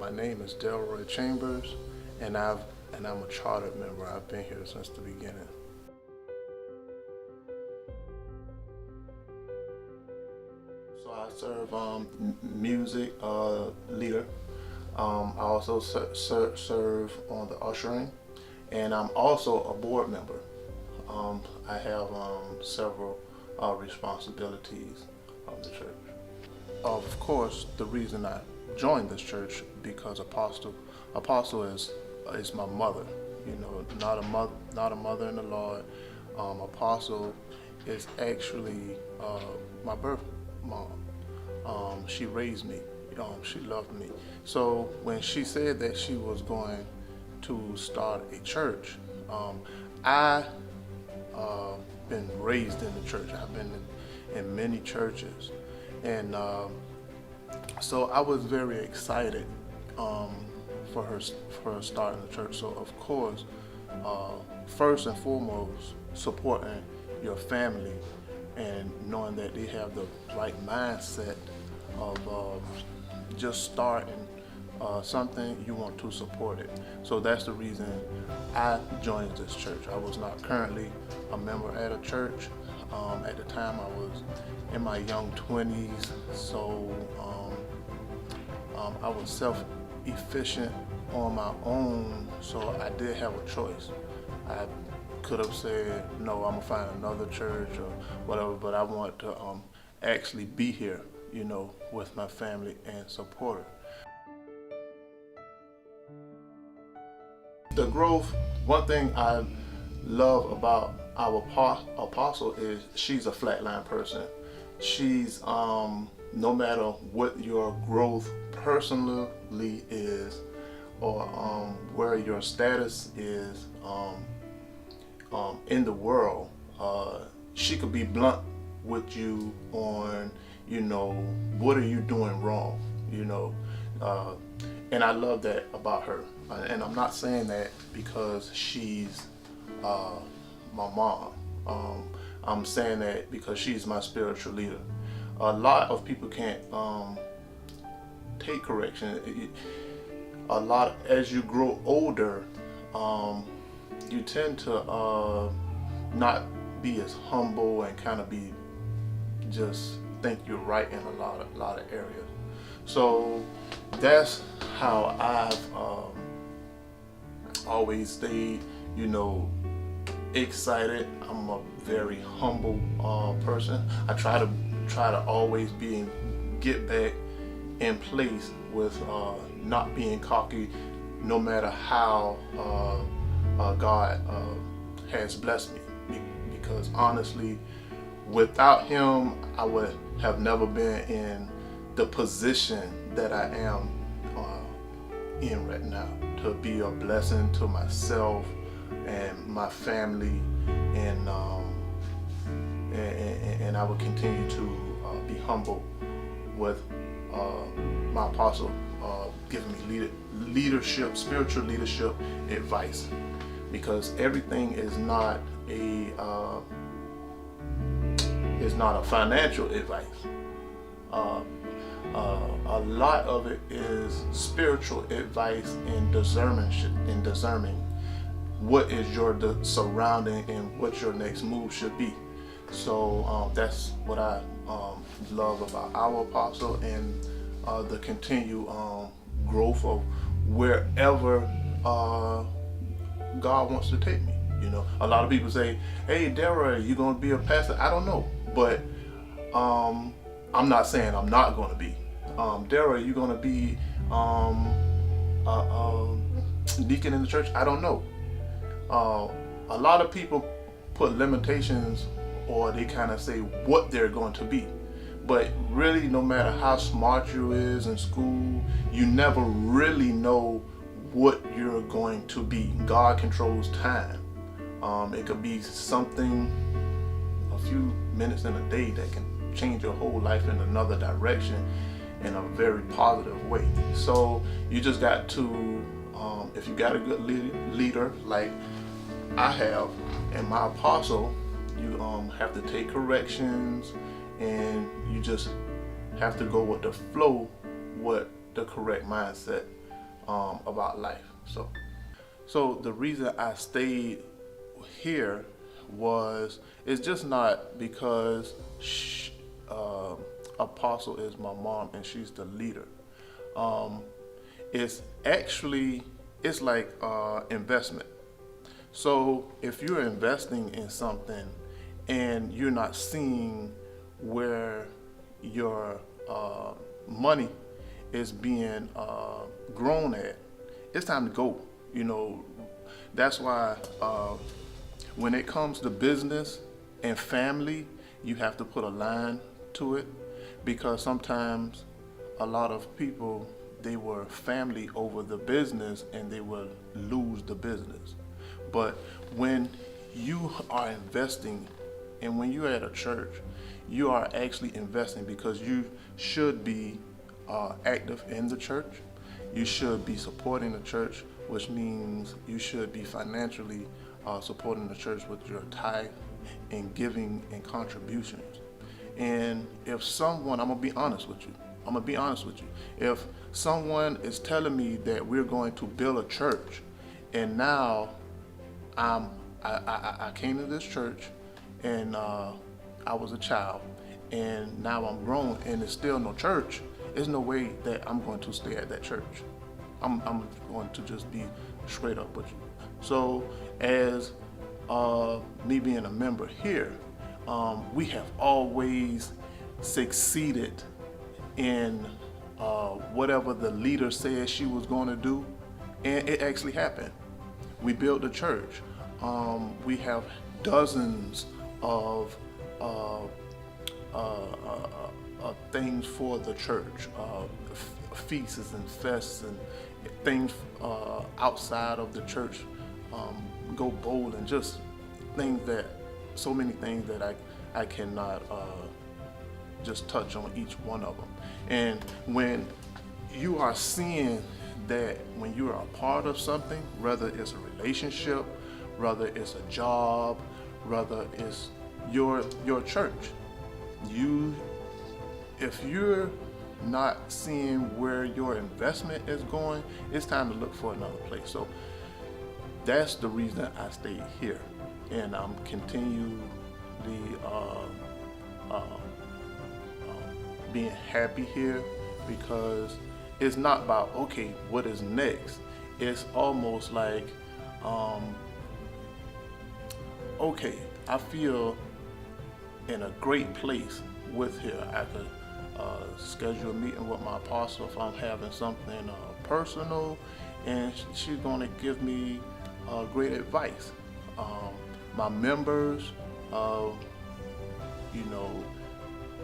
My name is Delroy Chambers, and I'm a chartered member. I've been here since the beginning. So I serve music leader. I also serve on the ushering, and I'm also a board member. I have several responsibilities of the church. Of course, the reason I joined this church because Apostle is my mother. You know, not a mother in the Lord. Apostle is actually my birth mom. She raised me. She loved me. So when she said that she was going to start a church, I been raised in the church. I've been in many churches, and so I was very excited for her starting the church. So of course, first and foremost, supporting your family and knowing that they have the right mindset of just starting something, you want to support it. So that's the reason I joined this church. I was not currently a member at a church. At the time I was in my young 20s, so I was self-efficient on my own, so I did have a choice. I could have said, no, I'm gonna find another church or whatever, but I want to actually be here, with my family and support it. The growth, one thing I love about our apostle is she's a flatline person. She's, no matter what your growth personally is or where your status is in the world, she could be blunt with you on, what are you doing wrong, and I love that about her. And I'm not saying that because she's my mom. I'm saying that because she's my spiritual leader. A lot of people can't take correction. A lot as you grow older, you tend to not be as humble and kind of be just think you're right in a lot of areas. So that's how I've always stayed, excited. I'm a very humble person. I try to always get back in place with not being cocky, no matter how God has blessed me. Because honestly, without Him, I would have never been in the position that I am in right now, to be a blessing to myself and my family, and I will continue to be humble with my apostle giving me leadership, spiritual leadership advice, because everything is not a financial advice. A lot of it is spiritual advice in discerning what is your surrounding and what your next move should be. So that's what I love about our apostle, and the continued growth of wherever God wants to take me. A lot of people say, hey, Delroy, you gonna be a pastor? I don't know, but I'm not saying I'm not gonna be. Delroy, you gonna be a deacon in the church? I don't know. A lot of people put limitations, or they kind of say what they're going to be. But really, no matter how smart you is in school, you never really know what you're going to be. God controls time. It could be something, a few minutes in a day, that can change your whole life in another direction in a very positive way. So you just got to, if you got a good leader like I have and my apostle, you have to take corrections, and you just have to go with the flow, what the correct mindset about life. So the reason I stayed here was, it's just not because Apostle is my mom and she's the leader. Um, it's actually, it's like investment. So if you're investing in something and you're not seeing where your money is being grown at, it's time to go. You know, that's why when it comes to business and family, you have to put a line to it, because sometimes a lot of people, they were family over the business and they will lose the business. But when you are investing and when you're at a church, you are actually investing because you should be active in the church. You should be supporting the church, which means you should be financially supporting the church with your tithe and giving and contributions. And if someone, I'm gonna be honest with you. I'm gonna be honest with you. If someone is telling me that we're going to build a church, and now I came to this church and I was a child, and now I'm grown and there's still no church, there's no way that I'm going to stay at that church. I'm going to just be straight up with you. So as me being a member here, we have always succeeded in whatever the leader said she was going to do, and it actually happened. We built a church. We have dozens of things for the church, feasts and fests and things outside of the church. Go bowling, just things that, so many things that I cannot just touch on each one of them. And when you are seeing that, when you are a part of something, whether it's a relationship, whether it's a job, whether it's your church, if you're not seeing where your investment is going, it's time to look for another place. So that's the reason I stayed here, and I'm continually being happy here, because it's not about, okay, what is next. It's almost like, okay, I feel in a great place with here. I could schedule a meeting with my apostle if I'm having something personal, and she's going to give me great advice. My members,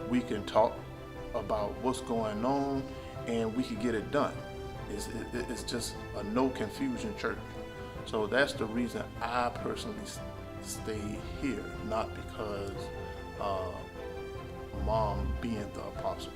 we can talk about what's going on and we can get it done. It's just a no confusion church. So that's the reason I personally stay here, not because mom being the apostle.